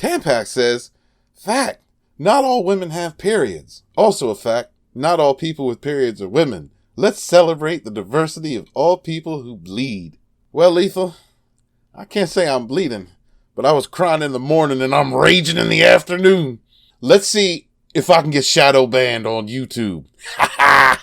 Tampax says, fact, not all women have periods. Also a fact, not all people with periods are women. Let's celebrate the diversity of all people who bleed. Well, Lethal, I can't say I'm bleeding, but I was crying in the morning and I'm raging in the afternoon. Let's see if I can get Shadowban on YouTube. Ha ha!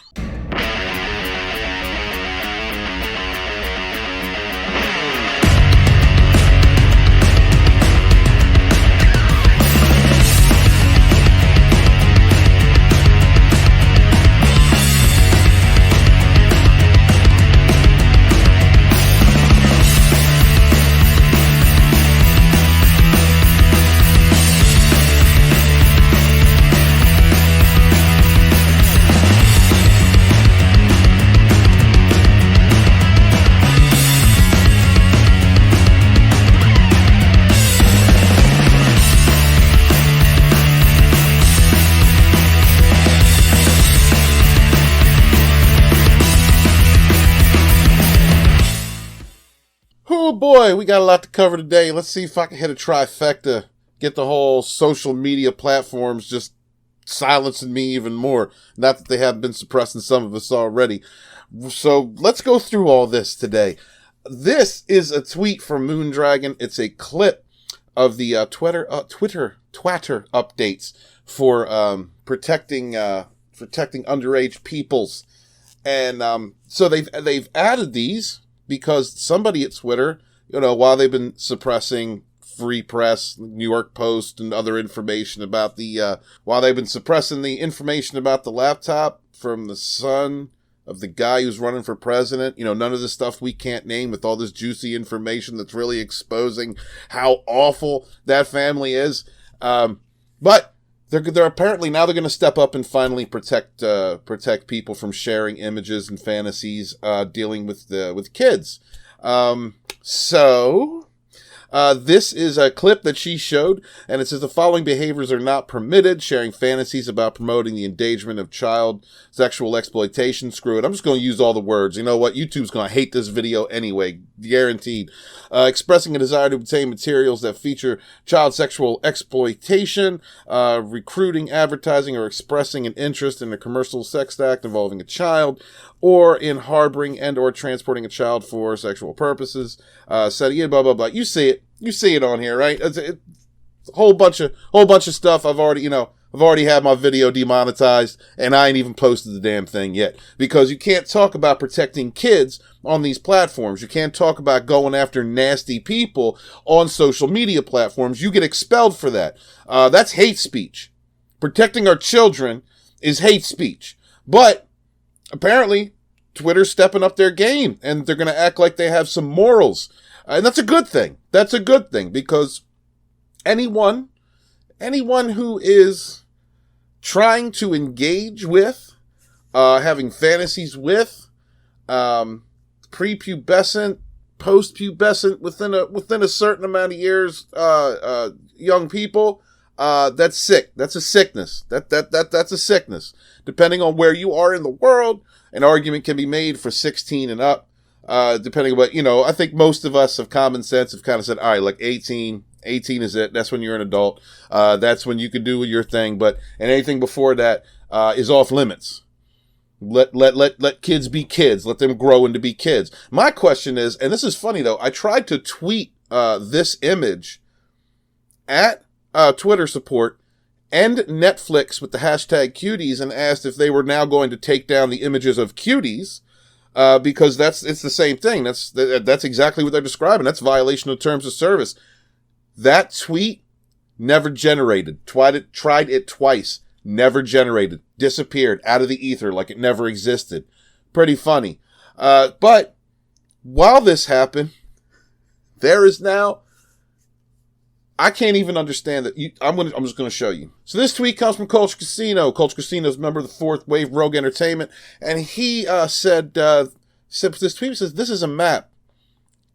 Oh boy, we got a lot to cover today. Let's see if I can hit a trifecta. Get the whole social media platforms just silencing me even more. Not that they have been suppressing some of us already. So let's go through all this today. This is a tweet from Moondragon. It's a clip of the Twitter updates for protecting underage peoples. And so they've added these because somebody at Twitter, while they've been suppressing Free Press, New York Post, and other information about while they've been suppressing the information about the laptop from the son of the guy who's running for president, none of the stuff we can't name with all this juicy information that's really exposing how awful that family is. But they're apparently now they're going to step up and finally protect people from sharing images and fantasies dealing with kids. This is a clip that she showed, and it says the following behaviors are not permitted: sharing fantasies about promoting the endangerment of child sexual exploitation. Screw it. I'm just going to use all the words. You know what? YouTube's going to hate this video anyway. Guaranteed. Expressing a desire to obtain materials that feature child sexual exploitation, recruiting, advertising, or expressing an interest in a commercial sex act involving a child, or in harboring and or transporting a child for sexual purposes. Blah, blah, blah. You see it. You see it on here, right? It's a whole bunch of stuff. I've already had my video demonetized, and I ain't even posted the damn thing yet. Because you can't talk about protecting kids on these platforms. You can't talk about going after nasty people on social media platforms. You get expelled for that. That's hate speech. Protecting our children is hate speech. But apparently, Twitter's stepping up their game, and they're going to act like they have some morals. And that's a good thing. That's a good thing, because anyone who is trying to engage with, having fantasies with, prepubescent, postpubescent, within a certain amount of years, young people, that's sick. That's a sickness. That's a sickness. Depending on where you are in the world, an argument can be made for 16 and up. Depending on what, I think most of us of common sense have kind of said, all right, like 18 is it. That's when you're an adult. That's when you can do your thing. And anything before that, is off limits. Let kids be kids. Let them grow into be kids. My question is, and this is funny though, I tried to tweet, this image at, Twitter support and Netflix with the hashtag cuties and asked if they were now going to take down the images of cuties. Because it's the same thing. That's exactly what they're describing. That's violation of terms of service. That tweet never generated. Tried it twice. Never generated. Disappeared out of the ether like it never existed. Pretty funny. But while this happened, there is now, I can't even understand that. I'm just going to show you. So this tweet comes from Culture Casino. Culture Casino is a member of the Fourth Wave Rogue Entertainment, and he said this tweet says, "This is a map."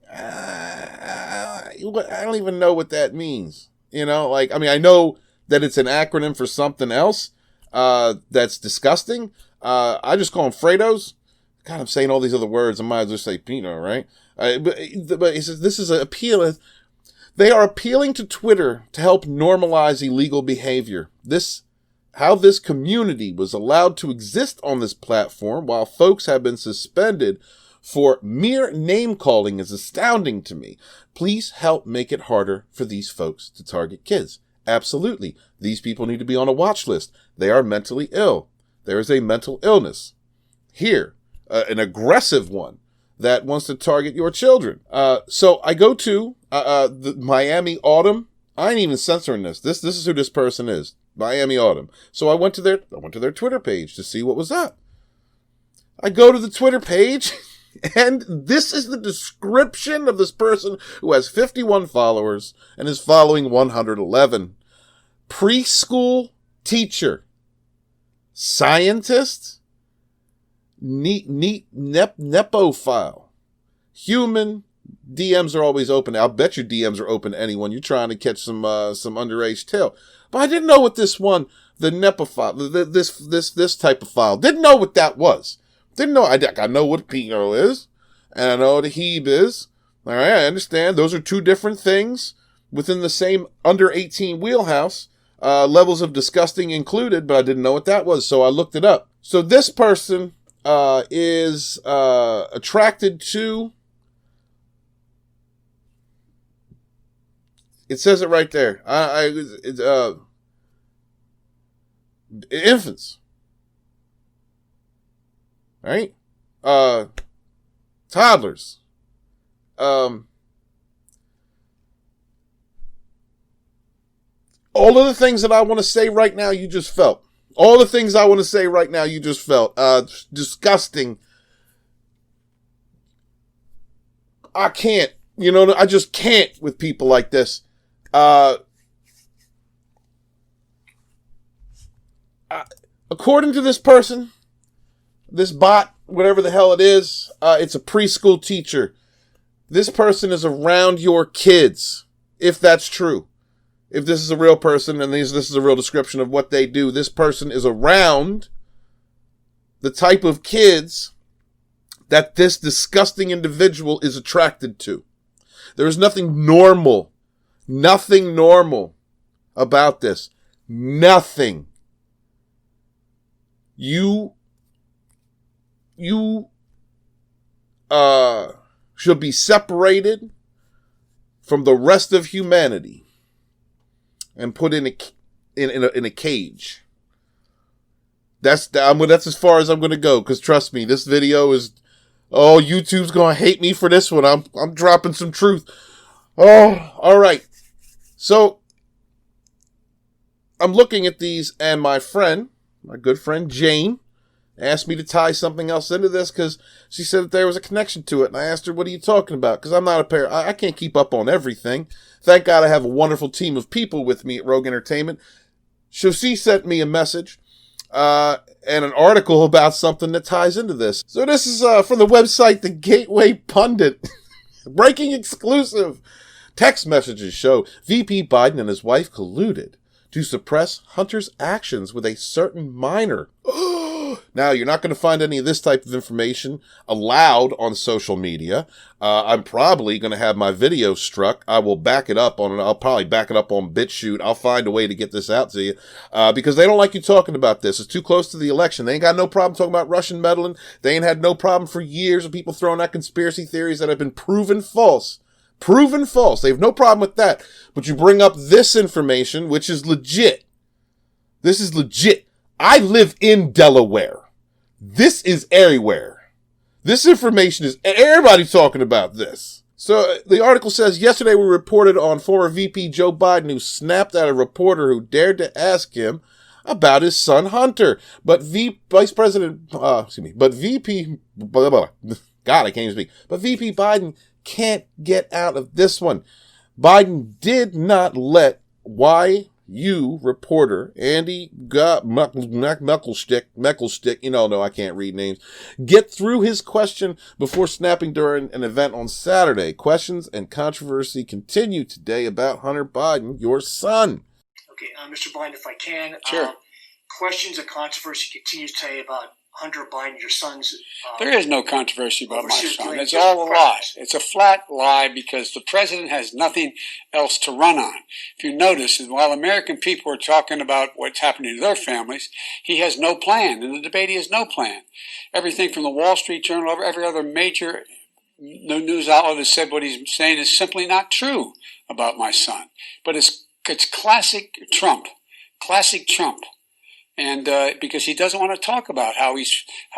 I don't even know what that means. I know that it's an acronym for something else that's disgusting. I just call them Fredos. God, I'm saying all these other words. I might as well say Pinot, right? But he says this is an appeal. They are appealing to Twitter to help normalize illegal behavior. How this community was allowed to exist on this platform while folks have been suspended for mere name-calling is astounding to me. Please help make it harder for these folks to target kids. Absolutely. These people need to be on a watch list. They are mentally ill. There is a mental illness. Here, an aggressive one that wants to target your children. So I go to the Miami Autumn. I ain't even censoring this. This is who this person is. Miami Autumn. So I went to their Twitter page to see what was up. I go to the Twitter page, and this is the description of this person who has 51 followers and is following 111. Preschool teacher, scientist, nepophile, human. DMs are always open. I'll bet your DMs are open to anyone. You're trying to catch some underage tail. But I didn't know what this one, the nepophile, this type of file, didn't know what that was. Didn't know. I know what pedo is, and I know what a heeb is. All right, I understand. Those are two different things within the same under 18 wheelhouse. Levels of disgusting included, but I didn't know what that was, so I looked it up. So this person is attracted to. It says it right there. Infants. Right? Toddlers. All of the things that I want to say right now, you just felt. All the things I want to say right now, you just felt. Disgusting. I can't. I just can't with people like this. According to this person, this bot, whatever the hell it is, it's a preschool teacher. This person is around your kids, if that's true. If this is a real person and this is a real description of what they do, this person is around the type of kids that this disgusting individual is attracted to. There is nothing normal about this. Nothing. You should be separated from the rest of humanity and put in a cage. That's as far as I'm going to go, because trust me, this video is, YouTube's going to hate me for this one. I'm dropping some truth. Oh, all right. So I'm looking at these, and my good friend Jane, asked me to tie something else into this because she said that there was a connection to it. And I asked her, what are you talking about? Because I'm not a parent. I can't keep up on everything. Thank God I have a wonderful team of people with me at Rogue Entertainment. So she sent me a message and an article about something that ties into this. So this is from the website The Gateway Pundit. Breaking exclusive. Text messages show VP Biden and his wife colluded to suppress Hunter's actions with a certain minor. Now, you're not going to find any of this type of information allowed on social media. I'm probably going to have my video struck. I will back it up I'll probably back it up on BitChute. I'll find a way to get this out to you, because they don't like you talking about this. It's too close to the election. They ain't got no problem talking about Russian meddling. They ain't had no problem for years of people throwing out conspiracy theories that have been proven false. Proven false. They have no problem with that. But you bring up this information, which is legit. This is legit. I live in Delaware. This is everywhere. This information is, everybody's talking about this. So the article says, yesterday we reported on former VP Joe Biden who snapped at a reporter who dared to ask him about his son Hunter. But VP Biden can't get out of this one. Biden did not let YU reporter Andy Meckelstick, I can't read names, get through his question before snapping during an event on Saturday. Questions and controversy continue today about Hunter Biden, your son. Okay, Mr. Biden, if I can. Sure. Questions and controversy continues today about Hunter Biden, your son's... There is no controversy about my son. It's all a lie. It's a flat lie because the president has nothing else to run on. If you notice, while American people are talking about what's happening to their families, he has no plan. In the debate, he has no plan. Everything from the Wall Street Journal, every other major news outlet has said what he's saying is simply not true about my son. But it's classic Trump. Classic Trump. And because he doesn't want to talk about how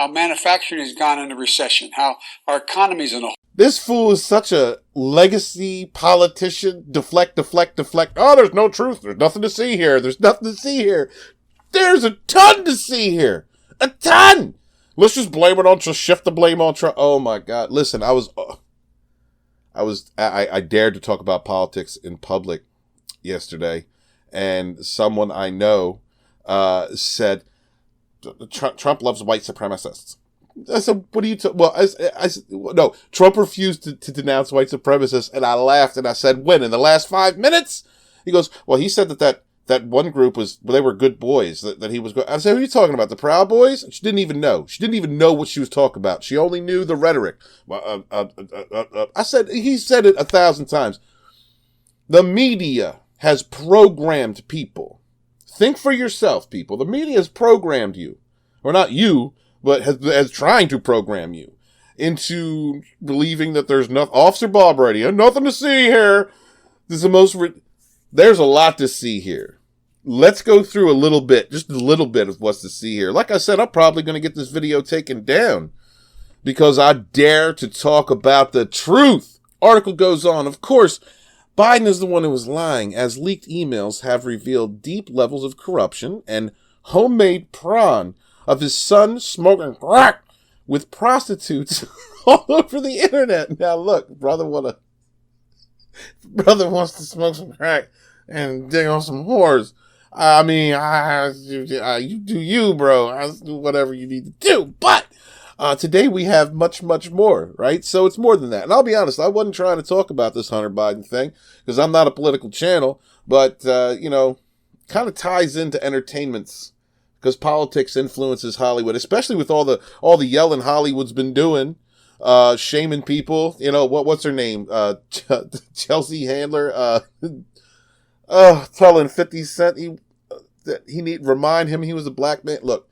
manufacturing has gone into recession, how our economy's in a... This fool is such a legacy politician. Deflect. Oh, there's no truth. There's nothing to see here. There's a ton to see here. A ton. Let's just blame it on, just shift the blame on Trump. Oh my God. Listen, I dared to talk about politics in public yesterday, and someone I know said Trump loves white supremacists. I said, what do you no, Trump refused to denounce white supremacists, and I laughed and I said, when? In the last 5 minutes? He goes, well, he said that one group they were good boys, that he was going. I said, who are you talking about? The Proud Boys? She didn't even know. She didn't even know what she was talking about. She only knew the rhetoric. I said, he said it 1,000 times. The media has programmed people. Think for yourself, people. The media has programmed you, or not you, but has trying to program you into believing that there's nothing. Officer Bob Radio, nothing to see here. This is there's a lot to see here. Let's go through just a little bit of what's to see here. Like I said, I'm probably going to get this video taken down because I dare to talk about the truth. Article goes on. Of course, Biden is the one who was lying, as leaked emails have revealed deep levels of corruption and homemade prawn of his son smoking crack with prostitutes all over the internet. Now look, brother wants to smoke some crack and dig on some whores. I mean, you do you, bro. I do whatever you need to do. But today we have much, much more, right? So it's more than that. And I'll be honest, I wasn't trying to talk about this Hunter Biden thing because I'm not a political channel, but, kind of ties into entertainments because politics influences Hollywood, especially with all the yelling Hollywood's been doing, shaming people. What's her name? Chelsea Handler, telling 50 Cent that remind him he was a black man. Look,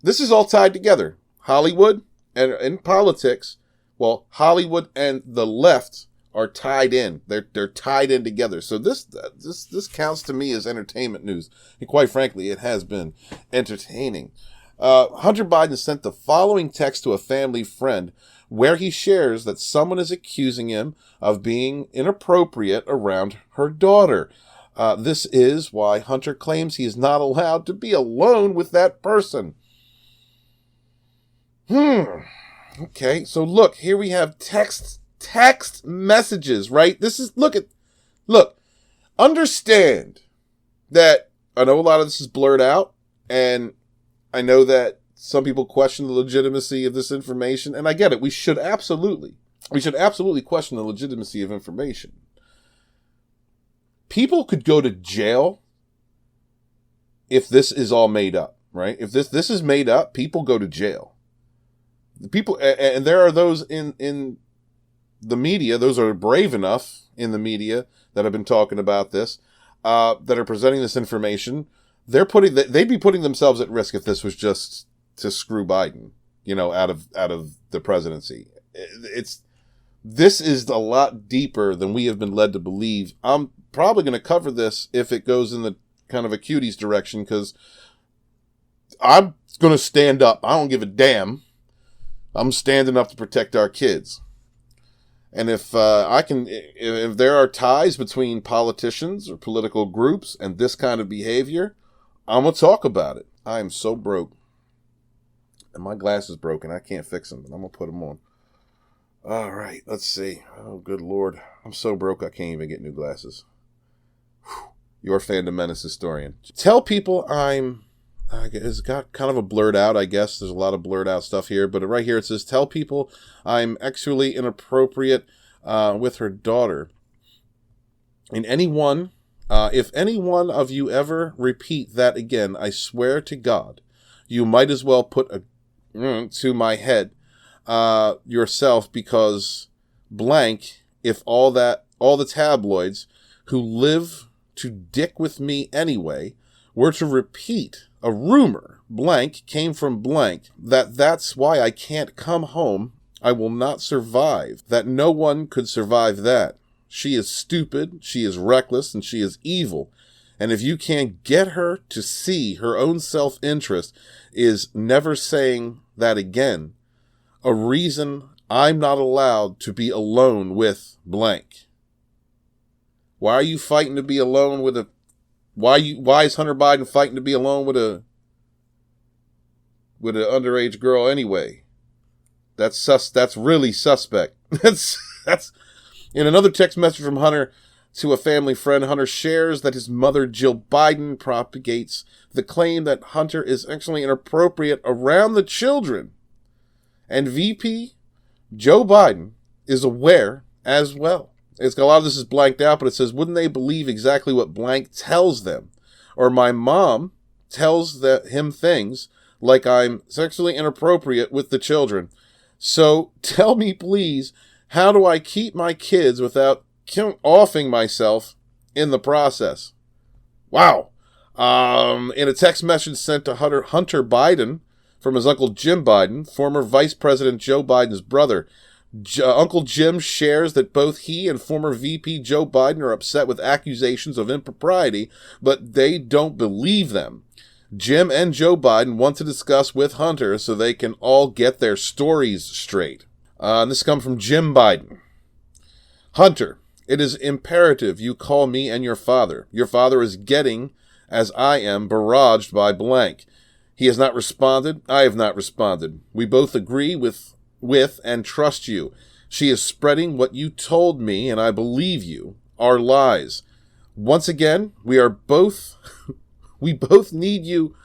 this is all tied together. Hollywood and in politics, well, Hollywood and the left are tied in. They're tied in together. So this counts to me as entertainment news. And quite frankly, it has been entertaining. Hunter Biden sent the following text to a family friend where he shares that someone is accusing him of being inappropriate around her daughter. This is why Hunter claims he is not allowed to be alone with that person. Okay, so look, here we have text messages, right? Look, understand that I know a lot of this is blurred out, and I know that some people question the legitimacy of this information, and I get it. We should absolutely question the legitimacy of information. People could go to jail if this is all made up, right? If this is made up, people go to jail. People, and there are those in the media, those are brave enough in the media that have been talking about this, that are presenting this information. They'd be putting themselves at risk if this was just to screw Biden, out of the presidency. This is a lot deeper than we have been led to believe. I'm probably going to cover this if it goes in the kind of a cuties direction, because I'm going to stand up. I don't give a damn. I'm standing up to protect our kids. And if if there are ties between politicians or political groups and this kind of behavior, I'm going to talk about it. I am so broke. And my glass is broken. I can't fix them, but I'm going to put them on. All right, let's see. Oh, good Lord. I'm so broke I can't even get new glasses. Whew. Your Fandom Menace historian. Tell people it's got kind of a blurred out, I guess. There's a lot of blurred out stuff here. But right here it says, tell people I'm actually inappropriate with her daughter. And if any one of you ever repeat that again, I swear to God, you might as well put a to my head yourself, because blank, if all the tabloids who live to dick with me anyway were to repeat a rumor, blank came from blank, that's why I can't come home, I will not survive, that no one could survive that. She is stupid, she is reckless, and she is evil. And if you can't get her to see her own self-interest is never saying that again, a reason I'm not allowed to be alone with blank. Why are you fighting to be alone with why is Hunter Biden fighting to be alone with an underage girl anyway? That's really suspect. That's in another text message from Hunter to a family friend. Hunter shares that his mother, Jill Biden, propagates the claim that Hunter is actually inappropriate around the children. And VP Joe Biden is aware as well. It's got a lot of this is blanked out, but it says, wouldn't they believe exactly what blank tells them? Or my mom tells him things like I'm sexually inappropriate with the children. So tell me, please, how do I keep my kids without offing myself in the process? Wow. In a text message sent to Hunter Biden from his uncle Jim Biden, former Vice President Joe Biden's brother, Uncle Jim shares that both he and former VP Joe Biden are upset with accusations of impropriety, but they don't believe them. Jim and Joe Biden want to discuss with Hunter so they can all get their stories straight. This comes from Jim Biden. Hunter, it is imperative you call me and your father. Your father is getting, as I am, barraged by blank. He has not responded. I have not responded. We both agree with and trust you. She is spreading what you told me, and I believe you, are lies. Once again, we both need you,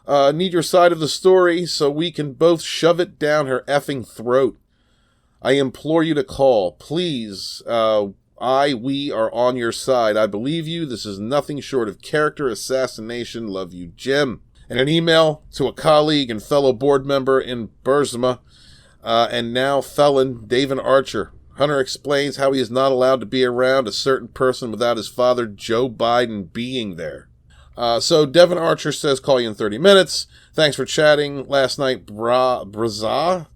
need your side of the story so we can both shove it down her effing throat. I implore you to call. Please, we are on your side. I believe you. This is nothing short of character assassination. Love you, Jim. And an email to a colleague and fellow board member in Burzma, and now felon David Archer. Hunter explains how he is not allowed to be around a certain person without his father, Joe Biden, being there. So Devin Archer says, call you in 30 minutes. Thanks for chatting last night, Braza.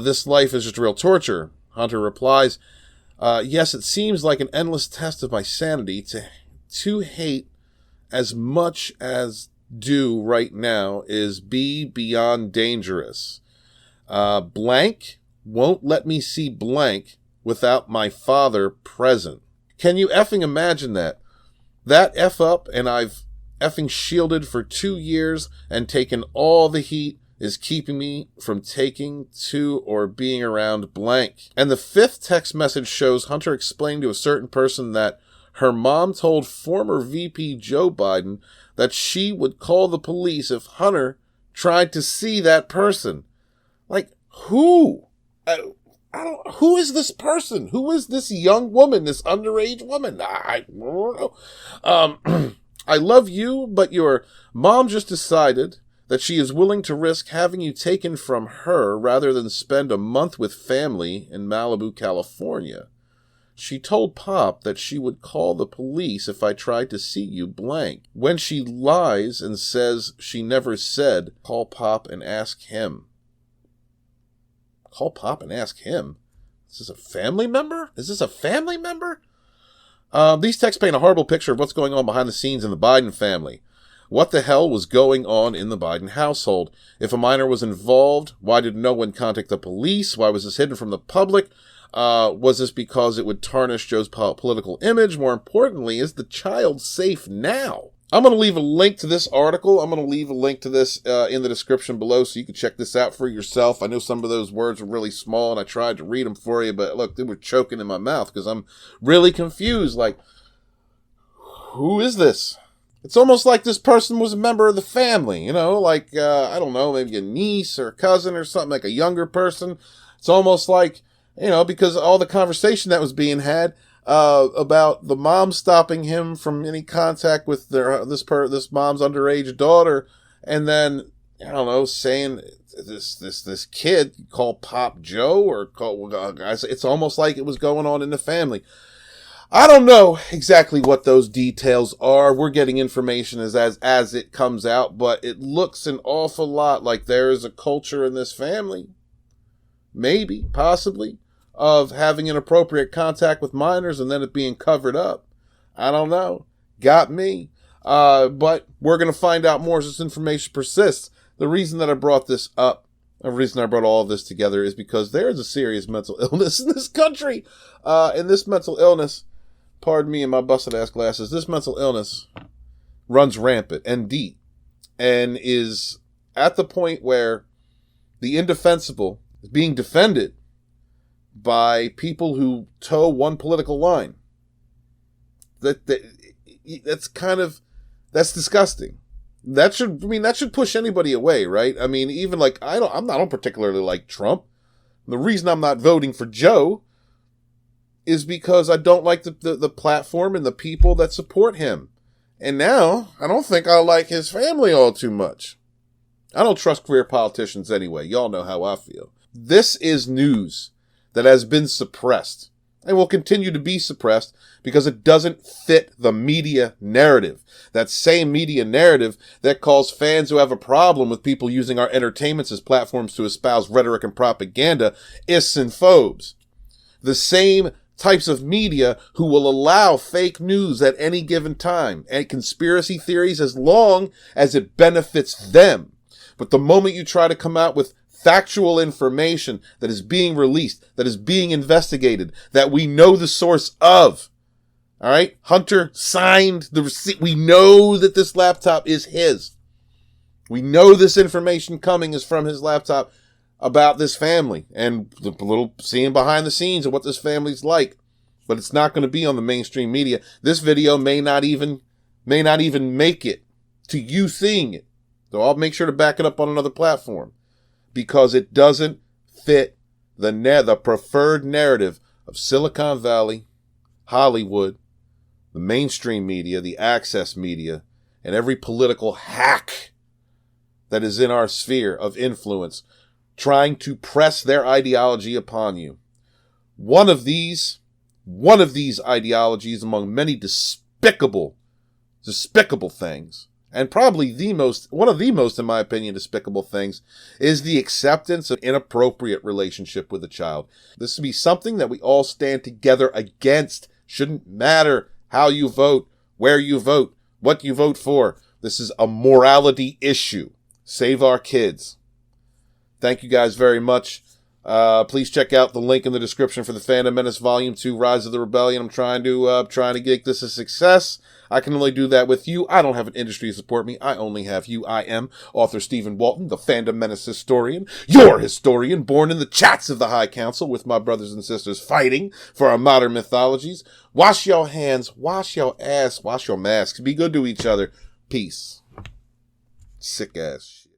This life is just real torture. Hunter replies, yes, it seems like an endless test of my sanity to hate as much as do right now is be beyond dangerous. Blank won't let me see blank without my father present. Can you effing imagine that? That F up, and I've effing shielded for 2 years and taken all the heat, is keeping me from taking to or being around blank. And the 5th text message shows Hunter explaining to a certain person that her mom told former VP Joe Biden that she would call the police if Hunter tried to see that person. Like, who? Who is this person? Who is this young woman, this underage woman? I don't know. I love you, but your mom just decided that she is willing to risk having you taken from her rather than spend a month with family in Malibu, California. She told Pop that she would call the police if I tried to see you blank. When she lies and says she never said, call Pop and ask him. Call Pop and ask him? Is this a family member? These texts paint a horrible picture of what's going on behind the scenes in the Biden family. What the hell was going on in the Biden household? If a minor was involved, why did no one contact the police? Why was this hidden from the public? Was this because it would tarnish Joe's political image? More importantly, is the child safe now? I'm going to leave a link to this article. I'm going to leave a link to this in the description below so you can check this out for yourself. I know some of those words were really small and I tried to read them for you, but look, they were choking in my mouth because I'm really confused. Like, who is this? It's almost like this person was a member of the family, you know, like, I don't know, maybe a niece or a cousin or something, like a younger person. It's almost like, you know, because all the conversation that was being had about the mom stopping him from any contact with this mom's underage daughter, and then I don't know, saying this kid called Pop Joe or called, it's almost like it was going on in the family. I don't know exactly what those details are. We're getting information as it comes out, but it looks an awful lot like there is a culture in this family, maybe, possibly, of having inappropriate contact with minors and then it being covered up. I don't know. Got me. But we're going to find out more as this information persists. The reason that I brought this up, the reason I brought all of this together is because there is a serious mental illness in this country. And this mental illness, pardon me and my busted ass glasses, this mental illness runs rampant and deep and is at the point where the indefensible is being defended by people who toe one political line. That's disgusting. That should push anybody away, right? I mean, even like, I don't particularly like Trump. The reason I'm not voting for Joe is because I don't like the platform and the people that support him. And now, I don't think I like his family all too much. I don't trust career politicians anyway. Y'all know how I feel. This is news that has been suppressed and will continue to be suppressed because it doesn't fit the media narrative. That same media narrative that calls fans who have a problem with people using our entertainments as platforms to espouse rhetoric and propaganda ists and phobes. The same types of media who will allow fake news at any given time and conspiracy theories as long as it benefits them. But the moment you try to come out with factual information that is being released, that is being investigated, that we know the source of, all right? Hunter signed the receipt. We know that this laptop is his. We know this information coming is from his laptop about this family and the little seeing behind the scenes of what this family's like. But it's not going to be on the mainstream media. This video may not even make it to you seeing it. So I'll make sure to back it up on another platform because it doesn't fit the preferred narrative of Silicon Valley, Hollywood, the mainstream media, the access media, and every political hack that is in our sphere of influence trying to press their ideology upon you. One of these ideologies among many despicable things, and probably one of the most, in my opinion, despicable things, is the acceptance of inappropriate relationship with a child. This would be something that we all stand together against. Shouldn't matter how you vote, where you vote, what you vote for. This is a morality issue. Save our kids. Thank you guys very much. Please check out the link in the description for the Fandom Menace Volume 2, Rise of the Rebellion. I'm trying to make this a success. I can only do that with you. I don't have an industry to support me. I only have you. I am author Stephen Walton, the Fandom Menace historian, your historian, born in the chats of the High Council with my brothers and sisters fighting for our modern mythologies. Wash your hands, wash your ass, wash your masks. Be good to each other. Peace. Sick ass shit.